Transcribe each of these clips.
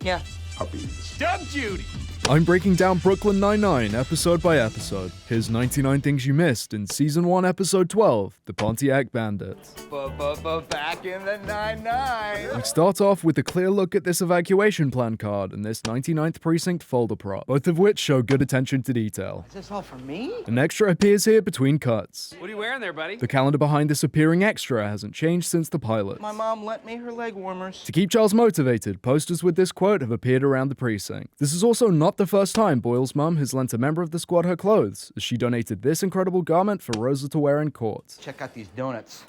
Yeah. Puppies. Doug Judy. I'm breaking down Brooklyn Nine-Nine episode by episode. Here's 99 things you missed in Season 1, Episode 12, The Pontiac Bandits. Back in the 9-9. We start off with a clear look at this evacuation plan card and this 99th Precinct folder prop, both of which show good attention to detail. Is this all for me? An extra appears here between cuts. What are you wearing there, buddy? The calendar behind this appearing extra hasn't changed since the pilot. My mom lent me her leg warmers. To keep Charles motivated, posters with this quote have appeared around the precinct. This is also not the first time Boyle's mum has lent a member of the squad her clothes, as she donated this incredible garment for Rosa to wear in court. Check out these donuts.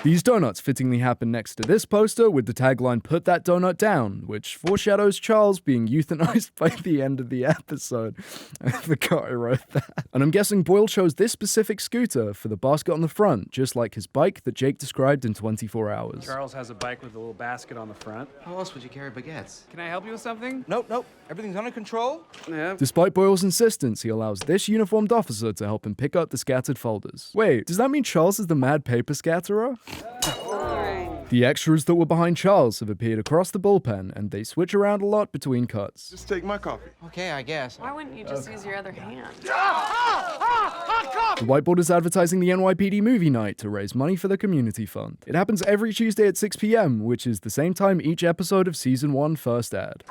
These donuts fittingly happen next to this poster with the tagline, "Put that donut down," which foreshadows Charles being euthanized by the end of the episode. I forgot I wrote that. And I'm guessing Boyle chose this specific scooter for the basket on the front, just like his bike that Jake described in 24 hours. Charles has a bike with a little basket on the front. How else would you carry baguettes? Can I help you with something? Nope. Everything's under control. Yeah. Despite Boyle's insistence, he allows this uniformed officer to help him pick up the scattered folders. Wait, does that mean Charles is the mad paper scatterer? The extras that were behind Charles have appeared across the bullpen, and they switch around a lot between cuts. Just take my coffee. Okay, I guess. Why wouldn't you just use your other hand? The whiteboard is advertising the NYPD movie night to raise money for the community fund. It happens every Tuesday at 6 p.m., which is the same time each episode of Season 1 first aired.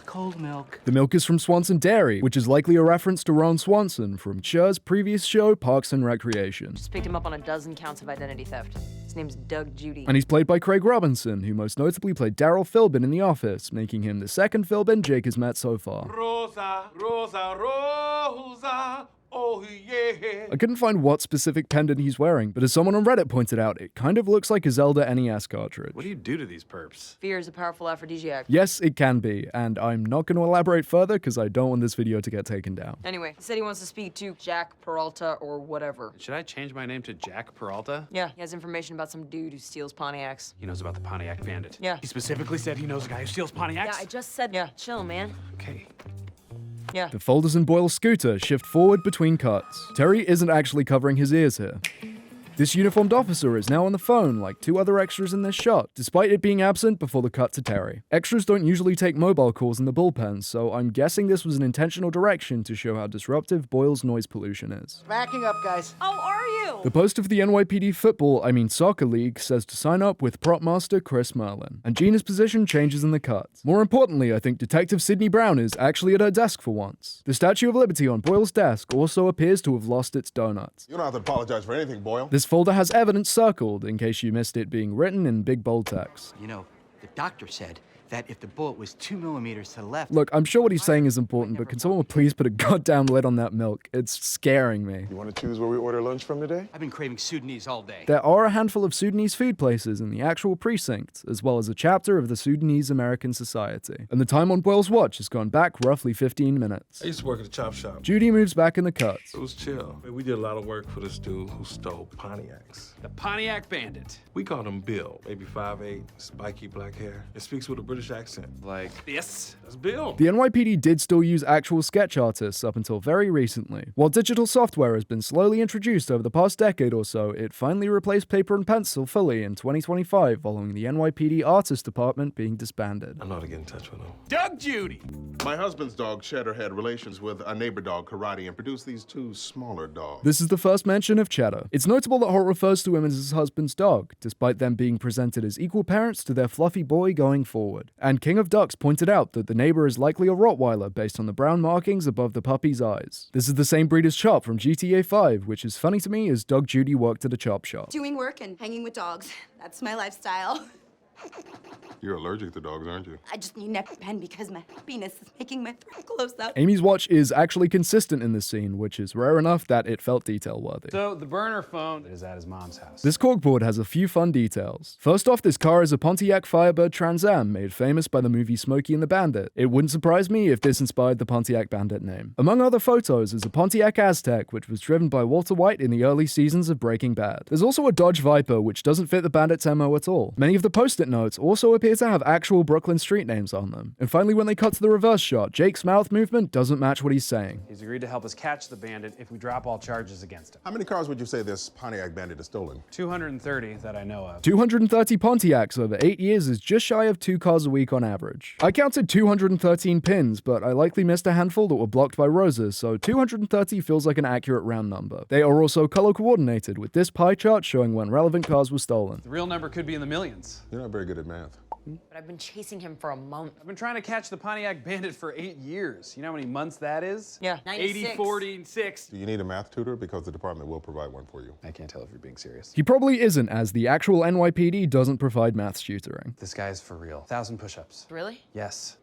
Cold milk. The milk is from Swanson Dairy, which is likely a reference to Ron Swanson from Schur's previous show, Parks and Recreation. Just picked him up on a dozen counts of identity theft. His name's Doug Judy. And he's played by Craig Robinson, who most notably played Daryl Philbin in The Office, making him the second Philbin Jake has met so far. Rosa, Rosa, Rosa. Oh, yeah. I couldn't find what specific pendant he's wearing, but as someone on Reddit pointed out, it kind of looks like a Zelda NES cartridge. What do you do to these perps? Fear is a powerful aphrodisiac. Yes, it can be, and I'm not going to elaborate further because I don't want this video to get taken down. Anyway, he said he wants to speak to Jack Peralta or whatever. Should I change my name to Jack Peralta? Yeah, he has information about some dude who steals Pontiacs. He knows about the Pontiac Bandit. Yeah. He specifically said he knows a guy who steals Pontiacs? Yeah, I just said, yeah, chill, man. Okay. Yeah. The folders in Boyle's scooter shift forward between cuts. Terry isn't actually covering his ears here. This uniformed officer is now on the phone like two other extras in this shot, despite it being absent before the cut to Terry. Extras don't usually take mobile calls in the bullpen, so I'm guessing this was an intentional direction to show how disruptive Boyle's noise pollution is. Backing up, guys. Oh, are you? The post of the NYPD soccer league says to sign up with prop master Chris Merlin, and Gina's position changes in the cut. More importantly, I think Detective Sydney Brown is actually at her desk for once. The Statue of Liberty on Boyle's desk also appears to have lost its donuts. You don't have to apologize for anything, Boyle. This folder has evidence circled in case you missed it being written in big bold text. You know, the doctor said that if the bullet was 2 millimeters to the left... Look, I'm sure what he's saying is important, but can someone please put a goddamn lid on that milk? It's scaring me. You want to choose where we order lunch from today? I've been craving Sudanese all day. There are a handful of Sudanese food places in the actual precinct, as well as a chapter of the Sudanese American Society. And the time on Boyle's watch has gone back roughly 15 minutes. I used to work at a chop shop. Judy moves back in the cuts. It was chill. We did a lot of work for this dude who stole Pontiacs. The Pontiac Bandit. We called him Bill, maybe 5'8", spiky black hair, and speaks with a British accent. Like this? That's Bill. The NYPD did still use actual sketch artists up until very recently. While digital software has been slowly introduced over the past decade or so, it finally replaced paper and pencil fully in 2025 following the NYPD artist department being disbanded. I know how to get in touch with him. Doug Judy. My husband's dog, Cheddar, had relations with a neighbor dog, Karate, and produced these two smaller dogs. This is the first mention of Cheddar. It's notable that Holt refers to him as his husband's dog, despite them being presented as equal parents to their fluffy boy going forward. And King of Ducks pointed out that the neighbor is likely a Rottweiler based on the brown markings above the puppy's eyes. This is the same breed as Chop from GTA 5, which is funny to me as Doug Judy worked at a chop shop. Doing work and hanging with dogs. That's my lifestyle. You're allergic to dogs, aren't you? I just need an EpiPen because my penis is making my throat close up. Amy's watch is actually consistent in this scene, which is rare enough that it felt detail-worthy. So the burner phone is at his mom's house. This corkboard has a few fun details. First off, this car is a Pontiac Firebird Trans Am made famous by the movie Smokey and the Bandit. It wouldn't surprise me if this inspired the Pontiac Bandit name. Among other photos is a Pontiac Aztec, which was driven by Walter White in the early seasons of Breaking Bad. There's also a Dodge Viper, which doesn't fit the Bandit's MO at all. Many of the post-it notes also appear appear to have actual Brooklyn street names on them. And finally, when they cut to the reverse shot, Jake's mouth movement doesn't match what he's saying. He's agreed to help us catch the bandit if we drop all charges against him. How many cars would you say this Pontiac Bandit has stolen? 230 that I know of. 230 Pontiacs over 8 years is just shy of 2 cars a week on average. I counted 213 pins, but I likely missed a handful that were blocked by Rosa, so 230 feels like an accurate round number. They are also color coordinated, with this pie chart showing when relevant cars were stolen. The real number could be in the millions. You're not very good at math. But I've been chasing him for a month. I've been trying to catch the Pontiac Bandit for 8 years. You know how many months that is? Yeah, 80, 96. 40, and 6. Do you need a math tutor? Because the department will provide one for you. I can't tell if you're being serious. He probably isn't, as the actual NYPD doesn't provide maths tutoring. This guy's for real. 1,000 push-ups. Really? Yes.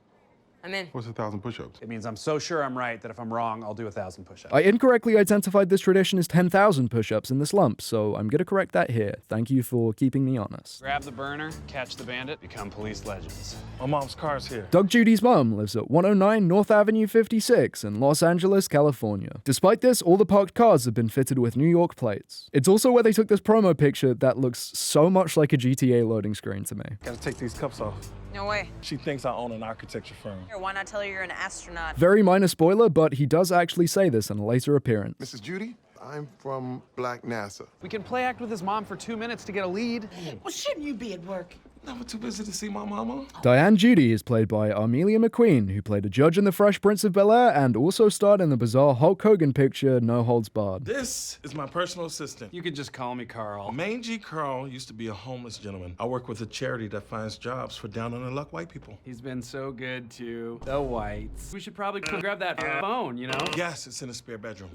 I'm in. What's 1,000 push-ups? It means I'm so sure I'm right that if I'm wrong, I'll do 1,000 push-ups. I incorrectly identified this tradition as 10,000 push-ups in this lump, so I'm gonna correct that here. Thank you for keeping me honest. Grab the burner, catch the bandit, become police legends. My mom's car's here. Doug Judy's mom lives at 109 North Avenue 56 in Los Angeles, California. Despite this, all the parked cars have been fitted with New York plates. It's also where they took this promo picture that looks so much like a GTA loading screen to me. Gotta take these cups off. No way. She thinks I own an architecture firm. Here, why not tell her you're an astronaut? Very minor spoiler, but he does actually say this in a later appearance. Mrs. Judy, I'm from Black NASA. We can play act with his mom for 2 minutes to get a lead. Well, shouldn't you be at work? Never too busy to see my mama. Diane Judy is played by Amelia McQueen, who played a judge in The Fresh Prince of Bel-Air and also starred in the bizarre Hulk Hogan picture No Holds Barred. This is my personal assistant. You could just call me Carl. Mangy Carl used to be a homeless gentleman. I work with a charity that finds jobs for down on the luck white people. He's been so good to the whites. We should probably go grab that phone, you know? Yes, it's in a spare bedroom.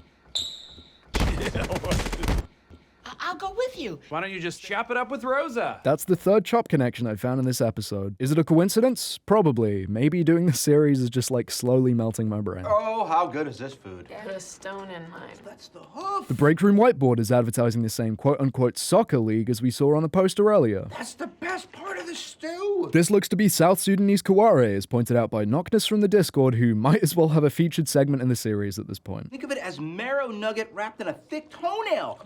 I'll go with you. Why don't you just chop it up with Rosa? That's the third chop connection I found in this episode. Is it a coincidence? Probably. Maybe doing the series is just like slowly melting my brain. Oh, how good is this food? Put a stone in mine. That's the hoof. The break room whiteboard is advertising the same quote-unquote soccer league as we saw on the poster earlier. That's the best part of the stew. This looks to be South Sudanese Kaware, as pointed out by Knockness from the Discord, who might as well have a featured segment in the series at this point. Think of it as marrow nugget wrapped in a thick toenail.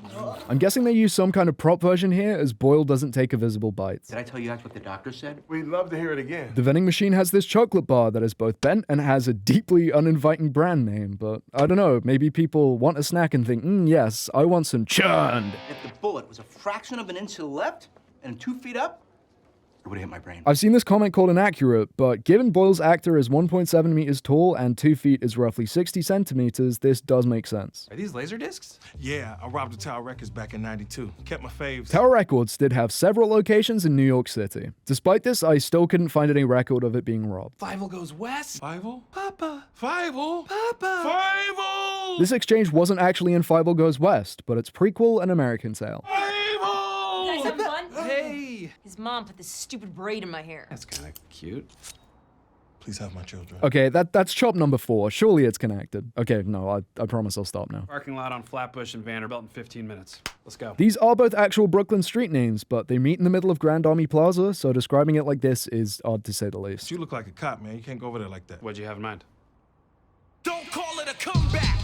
I'm guessing they use some kind of prop version here, as Boyle doesn't take a visible bite. Did I tell you that's what the doctor said? We'd love to hear it again. The vending machine has this chocolate bar that is both bent and has a deeply uninviting brand name, but I don't know, maybe people want a snack and think, yes, I want some churned. If the bullet was a fraction of an inch to the left and 2 feet up, it would have hit my brain. I've seen this comment called inaccurate, but given Boyle's actor is 1.7 meters tall and 2 feet is roughly 60 centimeters, this does make sense. Are these laser discs? Yeah, I robbed the Tower Records back in '92. Kept my faves. Tower Records did have several locations in New York City. Despite this, I still couldn't find any record of it being robbed. Fievel goes west. Fievel? Papa. Fievel? Papa. Fievel! This exchange wasn't actually in Fievel Goes West, but its prequel, An American Tale. Fievel! You guys having fun? Hey. His mom put this stupid braid in my hair. That's kind of cute. Please have my children. Okay, that's chop number 4. Surely it's connected. Okay, no, I promise I'll stop now. Parking lot on Flatbush and Vanderbilt in 15 minutes. Let's go. These are both actual Brooklyn street names, but they meet in the middle of Grand Army Plaza, so describing it like this is odd to say the least. You look like a cop, man. You can't go over there like that. What'd you have in mind? Don't call it a comeback.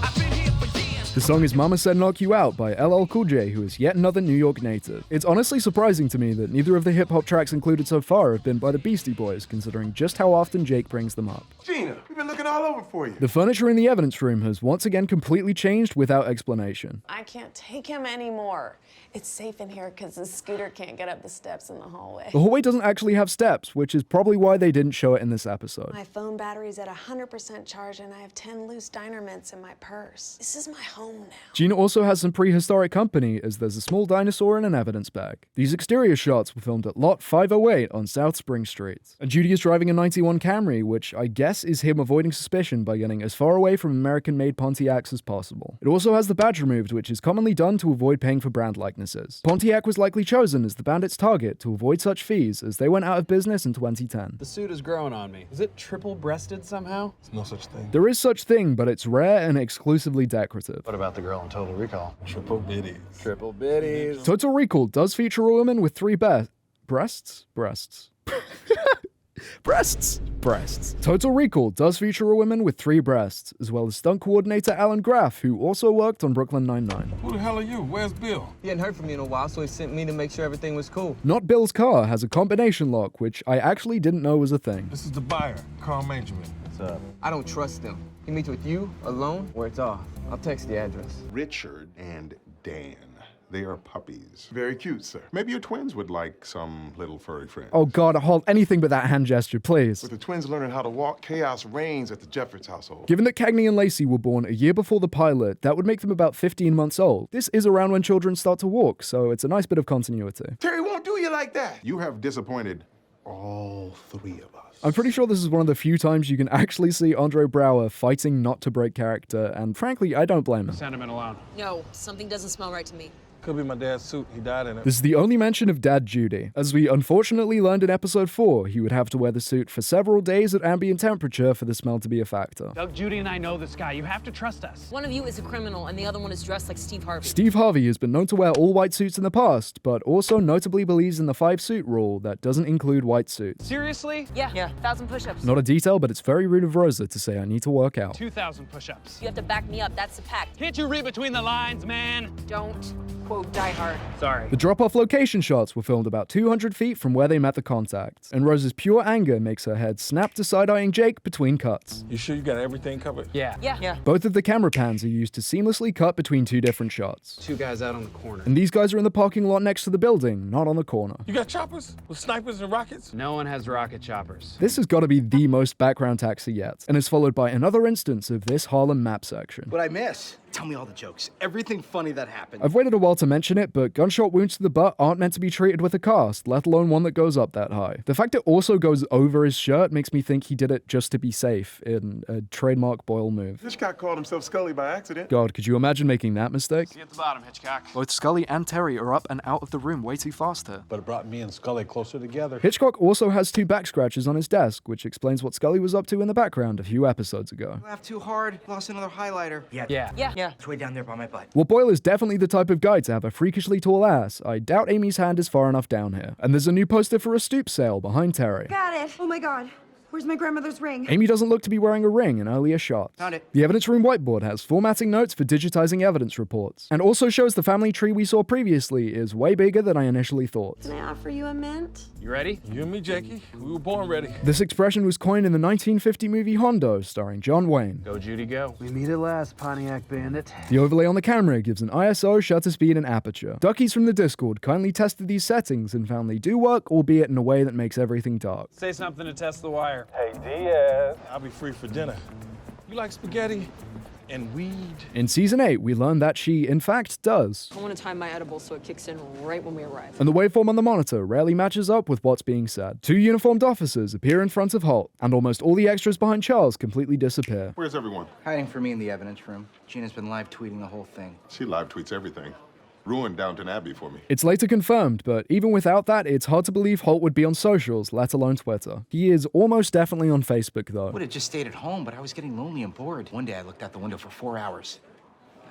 I've been here for years. The song is Mama Said Knock You Out by LL Cool J, who is yet another New York native. It's honestly surprising to me that neither of the hip-hop tracks included so far have been by the Beastie Boys, considering just how often Jake brings them up. Gina, we've been looking all over for you. The furniture in the evidence room has once again completely changed without explanation. I can't take him anymore. It's safe in here because the scooter can't get up the steps in the hallway. The hallway doesn't actually have steps, which is probably why they didn't show it in this episode. My phone battery's at 100% charge and I have 10 loose diner mints in my purse. This is my home now. Gina also has some prehistoric company, as there's a small dinosaur in an evidence bag. These exterior shots were filmed at Lot 508 on South Spring Street. And Judy is driving a 91 Camry, which I guess is him avoiding suspicion by getting as far away from American-made Pontiacs as possible. It also has the badge removed, which is commonly done to avoid paying for brand likenesses. Pontiac was likely chosen as the bandits' target to avoid such fees, as they went out of business in 2010. The suit is growing on me. Is it triple-breasted somehow? There's no such thing. There is such thing, but it's rare and exclusively decorative. What about the girl in Total Recall? Triple biddies. Triple biddies. Total Recall does feature a woman with 3 breasts. Breasts. Total Recall does feature a woman with 3 breasts, as well as stunt coordinator Alan Graff, who also worked on Brooklyn Nine-Nine. Who the hell are you? Where's Bill? He hadn't heard from me in a while, so he sent me to make sure everything was cool. Not Bill's car has a combination lock, which I actually didn't know was a thing. This is the buyer, Carl Benjamin. What's up? I don't trust him. He meets with you, alone, or it's off. I'll text the address. Richard and Dan. They are puppies. Very cute, sir. Maybe your twins would like some little furry friends. Oh god, hold anything but that hand gesture, please. With the twins learning how to walk, chaos reigns at the Jeffords household. Given that Cagney and Lacey were born a year before the pilot, that would make them about 15 months old. This is around when children start to walk, so it's a nice bit of continuity. Terry won't do you like that. You have disappointed all 3 of us. I'm pretty sure this is one of the few times you can actually see Andre Braugher fighting not to break character, and frankly, I don't blame him. Send him in alone. No, something doesn't smell right to me. Could be my dad's suit. He died in it. This is the only mention of Dad Judy. As we unfortunately learned in episode 4, he would have to wear the suit for several days at ambient temperature for the smell to be a factor. Doug, Judy, and I know this guy. You have to trust us. One of you is a criminal, and the other one is dressed like Steve Harvey. Steve Harvey has been known to wear all white suits in the past, but also notably believes in the 5-suit rule that doesn't include white suits. Seriously? Yeah, 1,000 push-ups. Not a detail, but it's very rude of Rosa to say I need to work out. 2,000 push-ups. You have to back me up. That's the pact. Can't you read between the lines, man? Don't, quote, die hard. Sorry. The drop-off location shots were filmed about 200 feet from where they met the contacts, and Rosa's pure anger makes her head snap to side-eyeing Jake between cuts. You sure you got everything covered? Yeah. Both of the camera pans are used to seamlessly cut between 2 different shots. 2 guys out on the corner. And these guys are in the parking lot next to the building, not on the corner. You got choppers? With snipers and rockets? No one has rocket choppers. This has got to be the most background taxi yet, and is followed by another instance of this Harlem map section. What'd I miss? Tell me all the jokes. Everything funny that happened. I've waited a while to mention it, but gunshot wounds to the butt aren't meant to be treated with a cast, let alone one that goes up that high. The fact it also goes over his shirt makes me think he did it just to be safe, in a trademark Boyle move. Hitchcock called himself Scully by accident. God, could you imagine making that mistake? See you at the bottom, Hitchcock. Both Scully and Terry are up and out of the room way too fast here. But it brought me and Scully closer together. Hitchcock also has 2 back scratches on his desk, which explains what Scully was up to in the background a few episodes ago. Laughed too hard. Lost another highlighter. Yeah. It's way down there by my butt. While Boyle is definitely the type of guy to have a freakishly tall ass, I doubt Amy's hand is far enough down here. And there's a new poster for a stoop sale behind Terry. Got it. Oh my god. Where's my grandmother's ring? Amy doesn't look to be wearing a ring in earlier shots. Found it. The evidence room whiteboard has formatting notes for digitizing evidence reports, and also shows the family tree we saw previously is way bigger than I initially thought. Can I offer you a mint? You ready? You and me, Jakey. We were born ready. This expression was coined in the 1950 movie Hondo, starring John Wayne. Go, Judy, go. We meet at last, Pontiac Bandit. The overlay on the camera gives an ISO, shutter speed, and aperture. Duckies from the Discord kindly tested these settings and found they do work, albeit in a way that makes everything dark. Say something to test the wire. Hey, Diaz. I'll be free for dinner. You like spaghetti and weed? In Season 8, we learned that she, in fact, does. I want to time my edible so it kicks in right when we arrive. And the waveform on the monitor rarely matches up with what's being said. 2 uniformed officers appear in front of Holt, and almost all the extras behind Charles completely disappear. Where's everyone? Hiding from me in the evidence room. Gina's been live tweeting the whole thing. She live tweets everything. Ruined Downton Abbey for me. It's later confirmed, but even without that, it's hard to believe Holt would be on socials, let alone Twitter. He is almost definitely on Facebook, though. Would have just stayed at home, but I was getting lonely and bored. One day I looked out the window for 4 hours.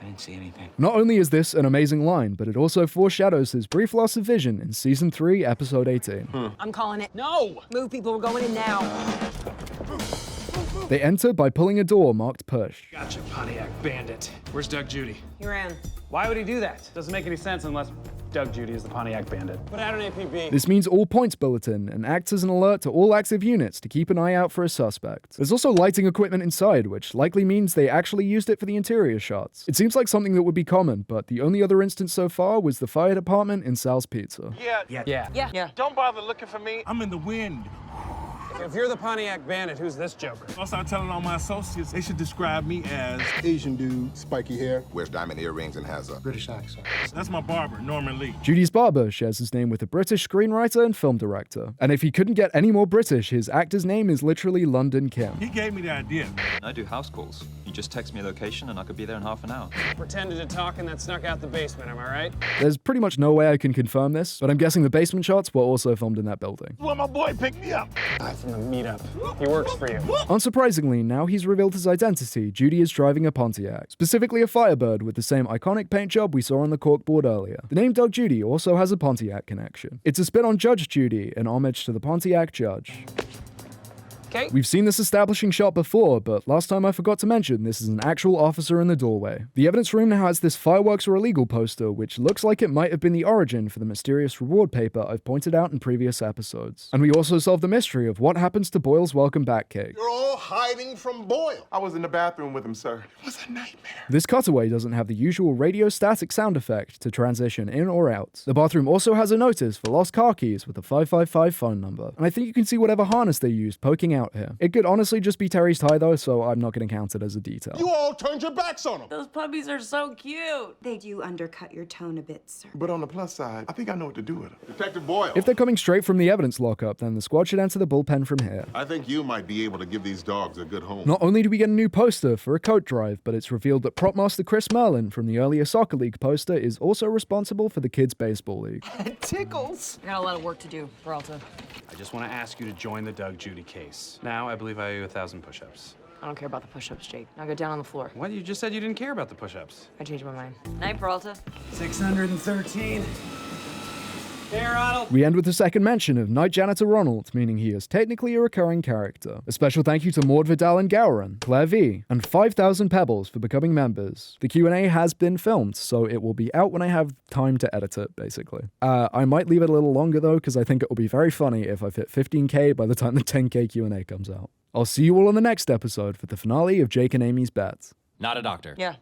I didn't see anything. Not only is this an amazing line, but it also foreshadows his brief loss of vision in Season 3, Episode 18. I'm calling it. No! Move, people. We're going in now. They enter by pulling a door marked push. Gotcha, Pontiac Bandit. Where's Doug Judy? He ran. Why would he do that? Doesn't make any sense unless Doug Judy is the Pontiac Bandit. Put out an APB. This means all points bulletin and acts as an alert to all active units to keep an eye out for a suspect. There's also lighting equipment inside, which likely means they actually used it for the interior shots. It seems like something that would be common, but the only other instance so far was the fire department in Sal's Pizza. Yeah. Don't bother looking for me. I'm in the wind. If you're the Pontiac Bandit, who's this joker? I'll start telling all my associates they should describe me as Asian dude, spiky hair. Wears diamond earrings and has a British accent. that's my barber, Norman Lee. Judy's barber shares his name with a British screenwriter and film director. And if he couldn't get any more British, his actor's name is literally London Kim. He gave me the idea. I do house calls. You just text me a location and I could be there in half an hour. Pretended to talk and then snuck out the basement, am I right? There's pretty much no way I can confirm this, but I'm guessing the basement shots were also filmed in that building. Well, my boy picked me up. From the meetup. He works for you. Unsurprisingly, now he's revealed his identity, Judy is driving a Pontiac, specifically a Firebird with the same iconic paint job we saw on the corkboard earlier. The name Doug Judy also has a Pontiac connection. It's a spin on Judge Judy, an homage to the Pontiac Judge. Okay. We've seen this establishing shot before, but last time I forgot to mention this is an actual officer in the doorway. The evidence room now has this fireworks are illegal poster, which looks like it might have been the origin for the mysterious reward paper I've pointed out in previous episodes. And we also solved the mystery of what happens to Boyle's welcome back cake. You're all hiding from Boyle. I was in the bathroom with him, sir. It was a nightmare. This cutaway doesn't have the usual radio static sound effect to transition in or out. The bathroom also has a notice for lost car keys with a 555 phone number, and I think you can see whatever harness they used poking out here. It could honestly just be Terry's tie though, so I'm not going to count it as a detail. You all turned your backs on him. Those puppies are so cute. They do undercut your tone a bit, sir. But on the plus side, I think I know what to do with him. Detective Boyle. If they're coming straight from the evidence lockup, then the squad should enter the bullpen from here. I think you might be able to give these dogs a good home. Not only do we get a new poster for a coat drive, but it's revealed that prop master Chris Merlin from the earlier Soccer League poster is also responsible for the kids' baseball league. It tickles. I got a lot of work to do, Peralta. I just want to ask you to join the Doug Judy case. Now, I believe I owe you 1,000 push-ups. I don't care about the push-ups, Jake. Now go down on the floor. What? You just said you didn't care about the push-ups. I changed my mind. Night, Peralta. 613. Hey, Ronald. We end with the second mention of Night Janitor Ronald, meaning he is technically a recurring character. A special thank you to Maud Vidal and Gowron, Claire V, and 5,000 Pebbles for becoming members. The Q&A has been filmed, so it will be out when I have time to edit it, basically. I might leave it a little longer though, because I think it will be very funny if I've hit 15k by the time the 10k Q&A comes out. I'll see you all on the next episode for the finale of Jake and Amy's Bets. Not a doctor. Yeah,